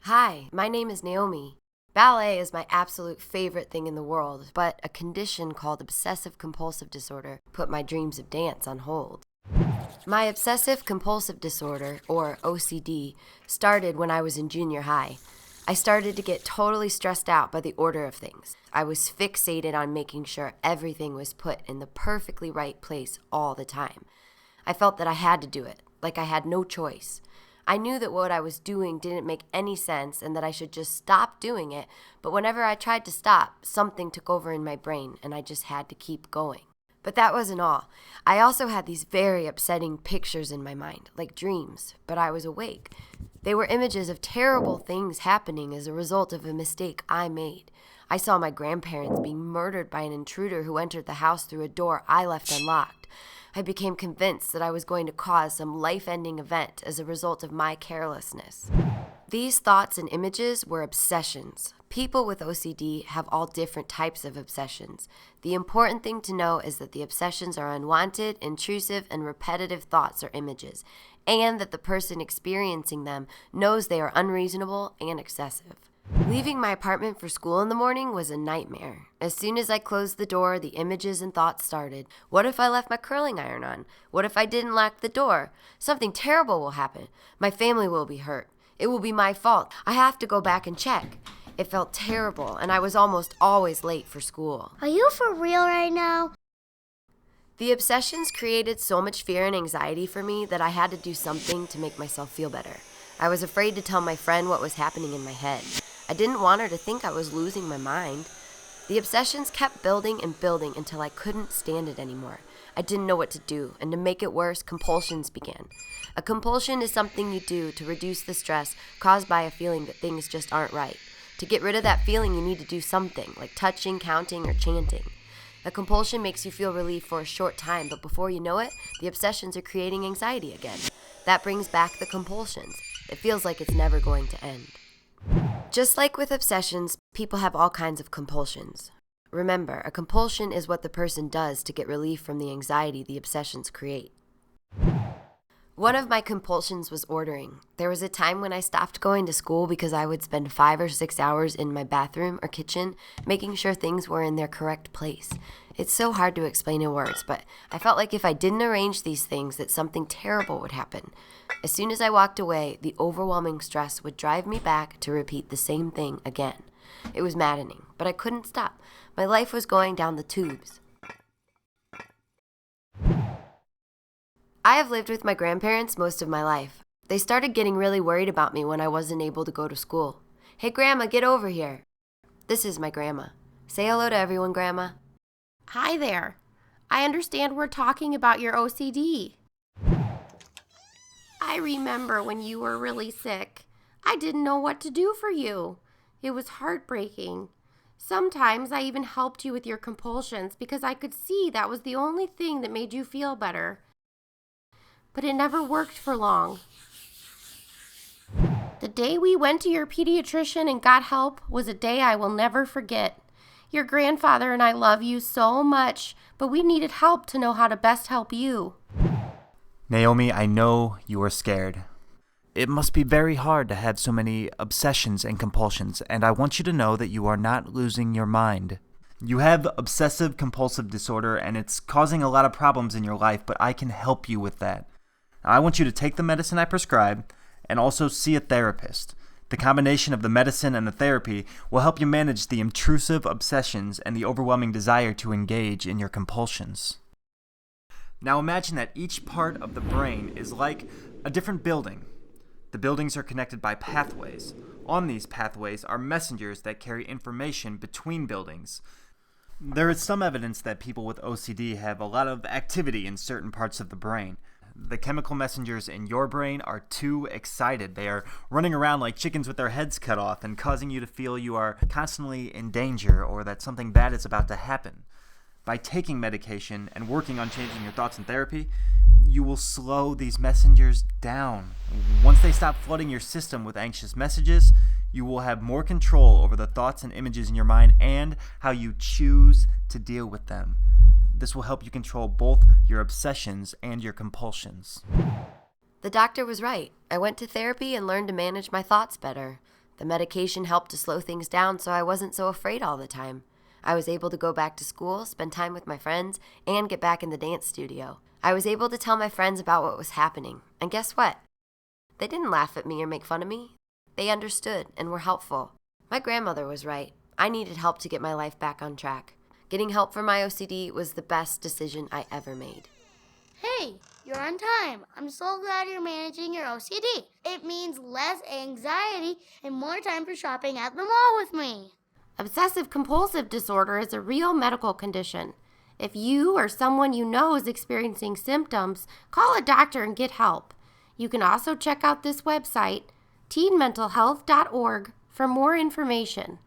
Hi, my name is Naomi. Ballet is my absolute favorite thing in the world, but a condition called obsessive compulsive disorder put my dreams of dance on hold. My obsessive compulsive disorder, or OCD, started when I was in junior high. I started to get totally stressed out by the order of things. I was fixated on making sure everything was put in the perfectly right place all the time. I felt that I had to do it, like I had no choice. I knew that what I was doing didn't make any sense and that I should just stop doing it, but whenever I tried to stop, something took over in my brain and I just had to keep going. But that wasn't all. I also had these very upsetting pictures in my mind, like dreams, but I was awake. They were images of terrible things happening as a result of a mistake I made. I saw my grandparents being murdered by an intruder who entered the house through a door I left unlocked. I became convinced that I was going to cause some life-ending event as a result of my carelessness. These thoughts and images were obsessions. People with OCD have all different types of obsessions. The important thing to know is that the obsessions are unwanted, intrusive, and repetitive thoughts or images, and that the person experiencing them knows they are unreasonable and excessive. Leaving my apartment for school in the morning was a nightmare. As soon as I closed the door, the images and thoughts started. What if I left my curling iron on? What if I didn't lock the door? Something terrible will happen. My family will be hurt. It will be my fault. I have to go back and check. It felt terrible, and I was almost always late for school. Are you for real right now? The obsessions created so much fear and anxiety for me that I had to do something to make myself feel better. I was afraid to tell my friend what was happening in my head. I didn't want her to think I was losing my mind. The obsessions kept building and building until I couldn't stand it anymore. I didn't know what to do, and to make it worse, compulsions began. A compulsion is something you do to reduce the stress caused by a feeling that things just aren't right. To get rid of that feeling, you need to do something, like touching, counting, or chanting. A compulsion makes you feel relief for a short time, but before you know it, the obsessions are creating anxiety again. That brings back the compulsions. It feels like it's never going to end. Just like with obsessions, people have all kinds of compulsions. Remember, a compulsion is what the person does to get relief from the anxiety the obsessions create. One of my compulsions was ordering. There was a time when I stopped going to school because I would spend 5 or 6 hours in my bathroom or kitchen making sure things were in their correct place. It's so hard to explain in words, but I felt like if I didn't arrange these things that something terrible would happen. As soon as I walked away, the overwhelming stress would drive me back to repeat the same thing again. It was maddening, but I couldn't stop. My life was going down the tubes. I have lived with my grandparents most of my life. They started getting really worried about me when I wasn't able to go to school. Hey, Grandma, get over here. This is my grandma. Say hello to everyone, Grandma. Hi there. I understand we're talking about your OCD. I remember when you were really sick. I didn't know what to do for you. It was heartbreaking. Sometimes I even helped you with your compulsions because I could see that was the only thing that made you feel better. But it never worked for long. The day we went to your pediatrician and got help was a day I will never forget. Your grandfather and I love you so much, but we needed help to know how to best help you. Naomi, I know you are scared. It must be very hard to have so many obsessions and compulsions, and I want you to know that you are not losing your mind. You have obsessive compulsive disorder, and it's causing a lot of problems in your life, but I can help you with that. I want you to take the medicine I prescribe and also see a therapist. The combination of the medicine and the therapy will help you manage the intrusive obsessions and the overwhelming desire to engage in your compulsions. Now imagine that each part of the brain is like a different building. The buildings are connected by pathways. On these pathways are messengers that carry information between buildings. There is some evidence that people with OCD have a lot of activity in certain parts of the brain. The chemical messengers in your brain are too excited. They are running around like chickens with their heads cut off and causing you to feel you are constantly in danger or that something bad is about to happen. By taking medication and working on changing your thoughts in therapy, you will slow these messengers down. Once they stop flooding your system with anxious messages, you will have more control over the thoughts and images in your mind and how you choose to deal with them. This will help you control both your obsessions and your compulsions. The doctor was right. I went to therapy and learned to manage my thoughts better. The medication helped to slow things down so I wasn't so afraid all the time. I was able to go back to school, spend time with my friends, and get back in the dance studio. I was able to tell my friends about what was happening. And guess what? They didn't laugh at me or make fun of me. They understood and were helpful. My grandmother was right. I needed help to get my life back on track. Getting help for my OCD was the best decision I ever made. Hey, you're on time. I'm so glad you're managing your OCD. It means less anxiety and more time for shopping at the mall with me. Obsessive compulsive disorder is a real medical condition. If you or someone you know is experiencing symptoms, call a doctor and get help. You can also check out this website, teenmentalhealth.org, for more information.